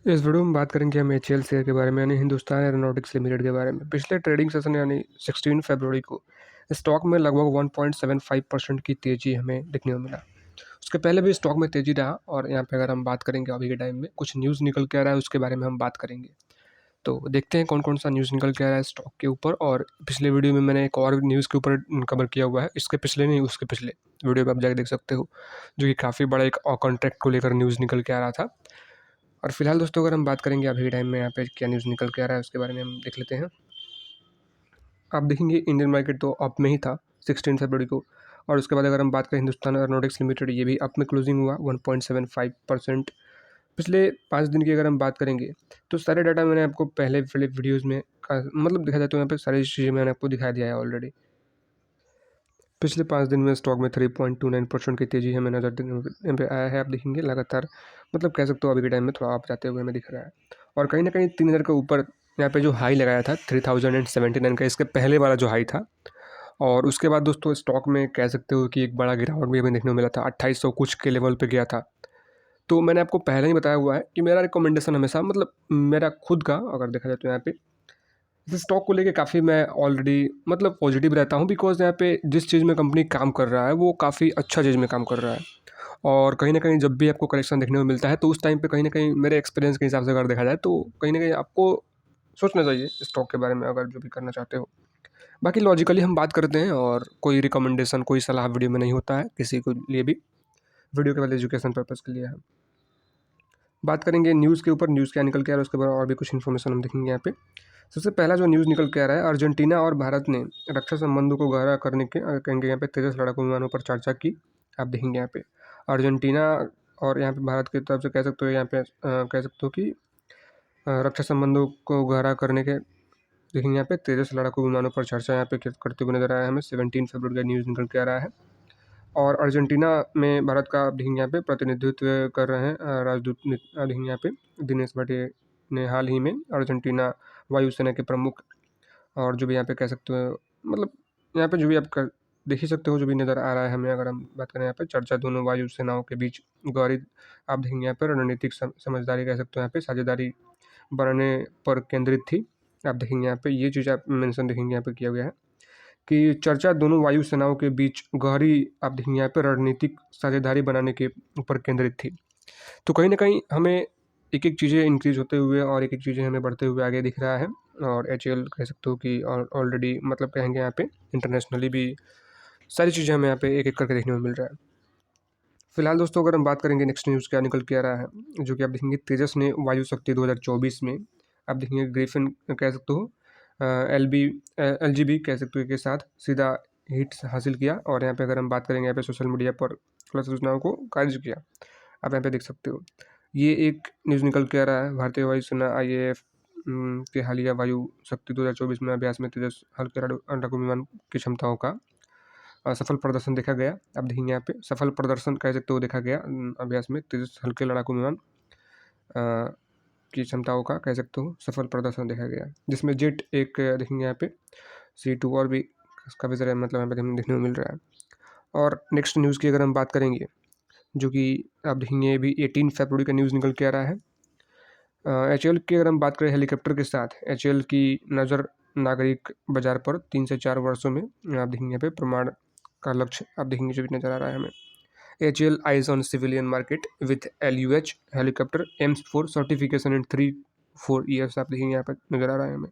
इस वीडियो में बात करेंगे हम एचएएल शेयर के बारे में यानी हिंदुस्तान एरोनॉटिक्स लिमिटेड के बारे में। पिछले ट्रेडिंग सेशन यानी 16 फरवरी को स्टॉक में लगभग 1.75% की तेज़ी हमें देखने को मिला। उसके पहले भी स्टॉक में तेज़ी रहा और यहाँ पे अगर हम बात करेंगे अभी के टाइम में कुछ न्यूज़ निकल के आ रहा है उसके बारे में हम बात करेंगे। तो देखते हैं कौन कौन सा न्यूज़ निकल के आ रहा है स्टॉक के ऊपर। और पिछले वीडियो में मैंने एक और न्यूज़ के ऊपर कवर किया हुआ है, इसके पिछले नहीं उसके पिछले वीडियो पर आप जाकर देख सकते हो, जो कि काफ़ी बड़ा एक कॉन्ट्रैक्ट को लेकर न्यूज़ निकल के आ रहा था। और फिलहाल दोस्तों अगर हम बात करेंगे अभी के टाइम में यहाँ पे क्या न्यूज़ निकल के आ रहा है उसके बारे में हम देख लेते हैं। आप देखेंगे इंडियन मार्केट तो अप में ही था 16 फरवरी को। और उसके बाद अगर हम बात करें हिंदुस्तान एरोनॉटिक्स लिमिटेड, ये भी अप में क्लोजिंग हुआ 1.75%। पिछले 5 दिन की अगर हम बात करेंगे तो सारे डाटा मैंने आपको पहले वाले वीडियोज़ में मतलब दिखा जाता है, यहाँ पे सारी चीज़ें मैंने आपको दिखा दिया है ऑलरेडी। पिछले 5 दिन में स्टॉक में 3.29% की तेज़ी हमें नज़र यहाँ पे आया है। आप देखेंगे लगातार, मतलब कह सकते हो अभी के टाइम में थोड़ा अप जाते हुए हमें दिख रहा है। और कहीं ना कहीं 3000 के ऊपर यहाँ पे जो हाई लगाया था 3079 का, इसके पहले वाला जो हाई था। और उसके बाद दोस्तों स्टॉक में कह सकते हो कि एक बड़ा गिरावट भी हमें देखने को मिला था, 2800 कुछ के लेवल पे गया था। तो मैंने आपको पहले ही बताया हुआ है कि मेरा रिकमेंडेशन हमेशा, मतलब मेरा खुद का अगर देखा जाए तो यहाँ पे इस स्टॉक को लेके काफ़ी मैं ऑलरेडी मतलब पॉजिटिव रहता हूँ, बिकॉज यहाँ पे जिस चीज़ में कंपनी काम कर रहा है वो काफ़ी अच्छा चीज़ में काम कर रहा है। और कहीं ना कहीं जब भी आपको करेक्शन देखने को मिलता है तो उस टाइम पे कहीं ना कहीं मेरे एक्सपीरियंस के हिसाब से अगर देखा जाए तो कहीं ना कहीं आपको सोचना चाहिए स्टॉक के बारे में अगर जो भी करना चाहते हो। बाकी लॉजिकली हम बात करते हैं और कोई रिकमेंडेशन कोई सलाह वीडियो में नहीं होता है किसी को लिए भी, वीडियो केवल एजुकेशन पर्पज़ के लिए है। बात करेंगे न्यूज़ के ऊपर, न्यूज़ क्या निकल के आ रहा है उसके बाद और भी कुछ इन्फॉर्मेशन हम देखेंगे यहाँ पे। सबसे पहला जो न्यूज़ निकल के आ रहा है, अर्जेंटीना और भारत ने रक्षा संबंधों को गहरा करने के कहेंगे यहाँ पे तेजस लड़ाकू विमानों पर चर्चा की। आप देखेंगे यहाँ पे अर्जेंटीना और यहाँ पे भारत की तरफ से कह सकते हो यहाँ पे कह सकते हो कि रक्षा संबंधों को गहरा करने के देखेंगे यहाँ पे तेजस लड़ाकू विमानों पर चर्चा यहाँ पे करते हुए नजर आया है हमें। 17 फरवरी का न्यूज़ निकल के आ रहा है। और अर्जेंटीना में भारत का देखेंगे यहाँ पे प्रतिनिधित्व कर रहे हैं राजदूत देखेंगे यहाँ पे दिनेश भाटिया ने हाल ही में अर्जेंटीना वायुसेना के प्रमुख। और जो भी यहाँ पे कह सकते हो, मतलब यहाँ पे जो भी आप कर देख ही सकते हो जो भी नज़र आ रहा है हमें। अगर हम बात करें यहाँ पे चर्चा दोनों वायु सेनाओं के बीच गहरी, आप देखेंगे यहाँ पे रणनीतिक समझदारी कह सकते हो, यहाँ पे साझेदारी बढ़ाने पर केंद्रित थी। आप देखेंगे यहाँ पे ये चीज़ आप मेंशन देखेंगे यहाँ पे किया गया है कि चर्चा दोनों वायु सेनाओं के बीच गहरी, आप देखेंगे यहाँ पे रणनीतिक साझेदारी बनाने के ऊपर केंद्रित थी। तो कहीं ना कहीं हमें एक एक चीज़ें इंक्रीज होते हुए और एक एक चीज़ें हमें बढ़ते हुए आगे दिख रहा है। और एचएएल कह सकते हो कि ऑलरेडी मतलब कहेंगे यहाँ पे इंटरनेशनली भी सारी चीज़ें हमें यहाँ पे एक एक करके देखने को मिल रहा है। फिलहाल दोस्तों अगर हम बात करेंगे नेक्स्ट न्यूज़ क्या निकल के आ रहा है, जो कि आप देखेंगे तेजस ने वायु शक्ति 2024 में, आप देखेंगे ग्रिफिन कह सकते हो LGB कह सकते हो के साथ सीधा हिट हासिल किया। और यहाँ पे अगर हम बात करेंगे यहाँ पे सोशल मीडिया पर गलत सूचनाओं को खारिज किया। आप यहाँ पे देख सकते हो ये एक न्यूज़ निकल के आ रहा है। भारतीय वायुसेना IAF के हालिया वायु शक्ति 2024 में अभ्यास में तेजस हल्के लड़ाकू विमान की क्षमताओं का सफल प्रदर्शन देखा गया। आप देखेंगे यहाँ पे सफल प्रदर्शन कह सकते हो देखा गया अभ्यास में तेजस हल्के लड़ाकू विमान की क्षमताओं का कह सकते हो सफल प्रदर्शन देखा गया, जिसमें जेट एक देखेंगे यहाँ पे C2 और भी काफ़ी सारे मतलब यहाँ पे देखने को मिल रहा है। और नेक्स्ट न्यूज़ की अगर हम बात करेंगे, जो कि आप देखेंगे अभी 18 फरवरी का न्यूज़ निकल के आ रहा है। HAL की अगर हम बात करें हेलीकॉप्टर के साथ, HAL की नज़र नागरिक बाजार पर 3 से 4 वर्षों में आप देखेंगे यहाँ पे प्रमाण का लक्ष्य आप देखेंगे जो भी नज़र आ रहा है हमें। HAL eyes on civilian market with LUH helicopter aims for certification in 3-4 years आप देखेंगे यहाँ पे नज़र आ रहा है हमें।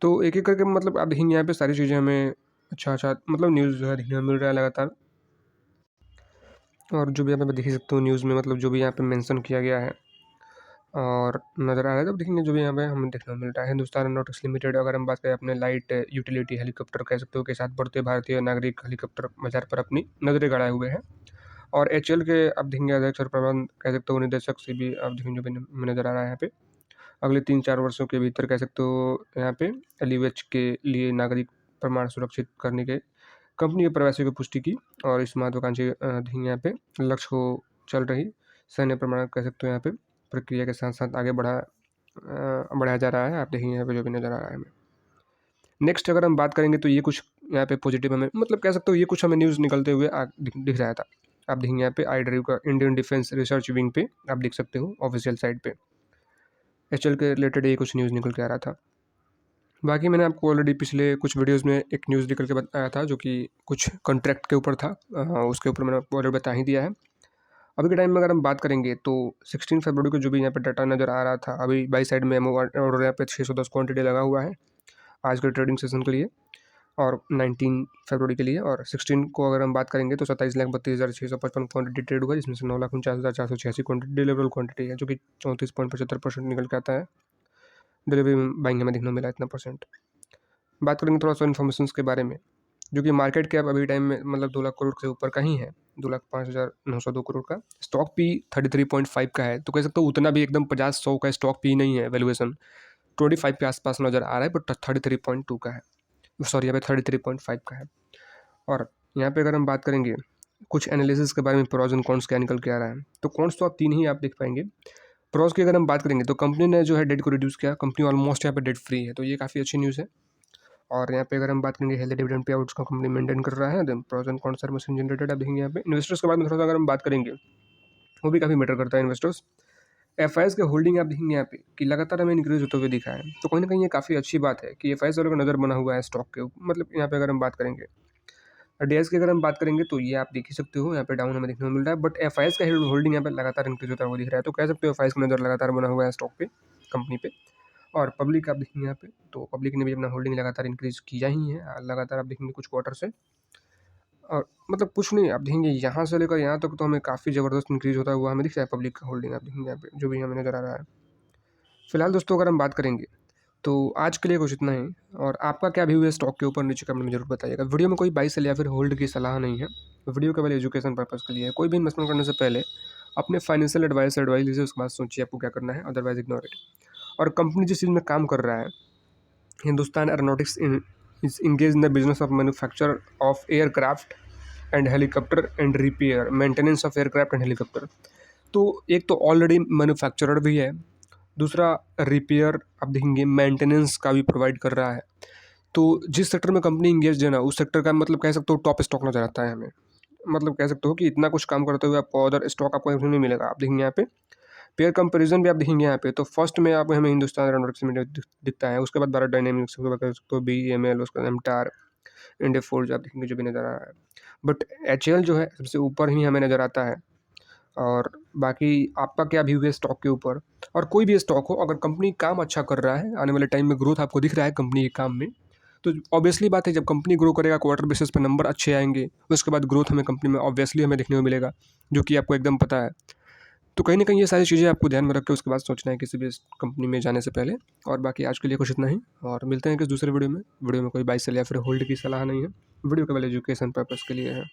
तो एक एक करके मतलब आप देखेंगे यहाँ पे सारी चीज़ें हमें अच्छा अच्छा मतलब न्यूज़ जो है देखने को मिल रहा है लगातार। और जो भी यहाँ पे देख ही सकते हो न्यूज़ में मतलब जो भी यहाँ पे मेंशन किया गया है और नज़र आ रहा है, तब देखेंगे जो भी यहाँ पे हमें देखने को मिल रहा है। हिंदुस्तान एरोनॉटिक्स लिमिटेड अगर हम बात करें अपने लाइट यूटिलिटी हेलीकॉप्टर कह सकते हो के साथ बढ़ते भारतीय नागरिक हेलीकॉप्टर बाजार पर अपनी नज़रें गड़ाए हुए हैं। और HAL के आप देखेंगे अध्यक्ष और प्रबंध कह सकते हो निदेशक से भी आप देखेंगे जो भी नज़र आ रहा है यहाँ पे अगले 3-4 वर्षों के भीतर कह सकते हो यहाँ पे LUH के लिए नागरिक प्रमाण सुरक्षित करने के कंपनी के प्रवासियों की पुष्टि की। और इस महत्वाकांक्षी देखेंगे यहाँ पे लक्ष्य को चल रही सैन्य प्रमाण कह सकते हो यहाँ पे प्रक्रिया के साथ साथ आगे बढ़ाया जा रहा है। आप देखेंगे यहाँ पे जो भी नज़र आ रहा है हमें। नेक्स्ट अगर हम बात करेंगे तो ये कुछ यहाँ पे पॉजिटिव हमें मतलब कह सकते हो ये कुछ हमें न्यूज़ निकलते हुए दिख रहा था। आप देखेंगे यहाँ पे आई ड्राइव का इंडियन डिफेंस रिसर्च विंग पे आप देख सकते हो ऑफिशियल साइट पे एचएल के रिलेटेड ये कुछ न्यूज़ निकल के आ रहा था। बाकी मैंने आपको ऑलरेडी पिछले कुछ वीडियोज़ में एक न्यूज़ निकल के बताया था जो कि कुछ कॉन्ट्रैक्ट के ऊपर था। उसके ऊपर मैंने आपको ऑलरेडी बता ही दिया है। अभी के टाइम में अगर हम बात करेंगे तो 16 फरवरी को जो भी यहाँ पे डाटा नज़र आ रहा था, अभी बाई साइड में ऑर्डर यहाँ पे 610 क्वांटिटी लगा हुआ है आज के ट्रेडिंग सेशन के लिए, और 19 फरवरी के लिए। और 16 को अगर हम बात करेंगे तो 27,32,655 क्वांटिटी ट्रेड हुआ, जिसमें से 9,49,486 क्वांटिटी डिलीवरेबल क्वांटिटी है, जो कि 34.75% निकल के आता है। डिलीवरी बाइंग हमें देखने को मिला इतना परसेंट। बात करेंगे थोड़ा सा इन्फॉर्मेशन के बारे में, जो कि मार्केट कैप अभी टाइम में मतलब 2 लाख करोड़ से ऊपर का ही है, 2,05,902 करोड़ का। स्टॉक पी 33.5 का है, तो कह सकते हो उतना भी एकदम 50-100 का स्टॉक पी नहीं है। वैल्यूएशन 25 के आसपास नज़र आ रहा है, बट 33.2 का है, सॉरी यहाँ पे 33.5 का है। और यहाँ पे अगर हम बात करेंगे कुछ एनालिसिस के बारे में, प्रोज एंड कॉन्स क्या निकल के आ रहा है, तो कॉन्स तो आप 3 ही आप देख पाएंगे। प्रोज की अगर हम बात करेंगे तो कंपनी ने जो है डेट को रिड्यूस किया, कंपनी ऑलमोस्ट यहाँ पे डेट फ्री है, तो ये काफ़ी अच्छी न्यूज़ है। और यहाँ पे अगर हम बात करेंगे हेल्दी डिविडेंड पे आउट्स का कंपनी मेंटेन कर रहा है। Then pros and cons are machine generated आप देखेंगे यहाँ पे। इन्वेस्टर्स के बारे में थोड़ा सा अगर हम बात करेंगे, वो भी काफ़ी मैटर करता है इन्वेस्टर्स। एफआईएस के होल्डिंग आप देखेंगे यहाँ पे कि लगातार हमें इंक्रीज होते हुए दिखा है, तो कहीं ना कहीं ये काफ़ी अच्छी बात है कि एफआईएस वालों का नज़र बना हुआ है स्टॉक के ऊपर। मतलब यहाँ पे अगर हम बात करेंगे डीएस की अगर हम बात करेंगे तो ये आप देख ही सकते हो, यहाँ पे डाउन हमें देखने को मिल रहा है, बट एफआईएस का होल्डिंग यहाँ पे लगातार इंक्रीज होता हुआ दिख रहा है, तो कह सकते हो एफआईएस का नज़र लगातार बना हुआ है स्टॉक पे, कंपनी पे। और पब्लिक आप देखेंगे यहाँ पे, तो पब्लिक ने भी अपना होल्डिंग लगातार इंक्रीज किया ही है, लगातार आप देखेंगे कुछ क्वार्टर से। और मतलब कुछ नहीं, आप देखेंगे यहाँ से लेकर यहाँ तक तो हमें काफ़ी ज़बरदस्त इंक्रीज होता हुआ हमें दिख रहा है पब्लिक का होल्डिंग। आप देखेंगे यहाँ पे जो भी हमें नज़र आ रहा है। फिलहाल दोस्तों अगर हम बात करेंगे तो आज के लिए कुछ इतना ही, और आपका क्या व्यू है स्टॉक के ऊपर नीचे कमेंट में जरूर बताइएगा। वीडियो में कोई बाई सेल या फिर होल्ड की सलाह नहीं है, वीडियो केवल एजुकेशन पर्पज़ के लिए है। कोई भी इन्वेस्टमेंट करने से पहले अपने फाइनेंशियल एडवाइस लीजिए, उसके बाद सोचिए आपको क्या करना है, अदरवाइज इग्नोर इट। और कंपनी जिस चीज़ में काम कर रहा है, Hindustan aeronautics is engage in the business of manufacture of aircraft and helicopter and repair maintenance of aircraft and helicopter. तो एक तो ऑलरेडी मैन्युफैक्चरर भी है, दूसरा रिपेयर आप देखेंगे मेंटेनेंस का भी प्रोवाइड कर रहा है। तो जिस सेक्टर में कंपनी इंगेज है ना, उस सेक्टर का मतलब कह सकते हो टॉप स्टॉक नजर आता है हमें। मतलब कह सकते हो कि इतना कुछ काम करते हुए आपको अदर स्टॉक आपको नहीं मिलेगा। आप देखेंगे यहाँ पे पेयर कंपैरिजन भी आप देखेंगे यहाँ पे, तो फर्स्ट में आपको हमें हिंदुस्तान एरोनॉटिक्स लिमिटेड दिखता है, उसके बाद भारत डायनेमिक्स, उसके बाद कह सकते हो BEML, उसके बाद एमटार, इंडिया फोर्ज आप देखेंगे जो भी नज़र आ रहा है। बट HAL जो है सबसे ऊपर ही हमें नज़र आता है। और बाकी आपका क्या व्यू है स्टॉक के ऊपर। और कोई भी स्टॉक हो, अगर कंपनी काम अच्छा कर रहा है, आने वाले टाइम में ग्रोथ आपको दिख रहा है कंपनी के काम में, तो ऑब्वियसली बात है जब कंपनी ग्रो करेगा क्वार्टर बेसिस पे नंबर अच्छे आएंगे, उसके बाद ग्रोथ हमें कंपनी में ऑब्वियसली हमें देखने को मिलेगा, जो कि आपको एकदम पता है। तो कहीं ना कहीं ये सारी चीज़ें आपको ध्यान में रख के उसके बाद सोचना है किसी भी कंपनी में जाने से पहले। और बाकी आज के लिए कुछ इतना ही, और मिलते हैं किसी दूसरे वीडियो में। वीडियो में कोई बाई सेल या फिर होल्ड की सलाह नहीं है, वीडियो केवल एजुकेशन पर्पज़ के लिए है।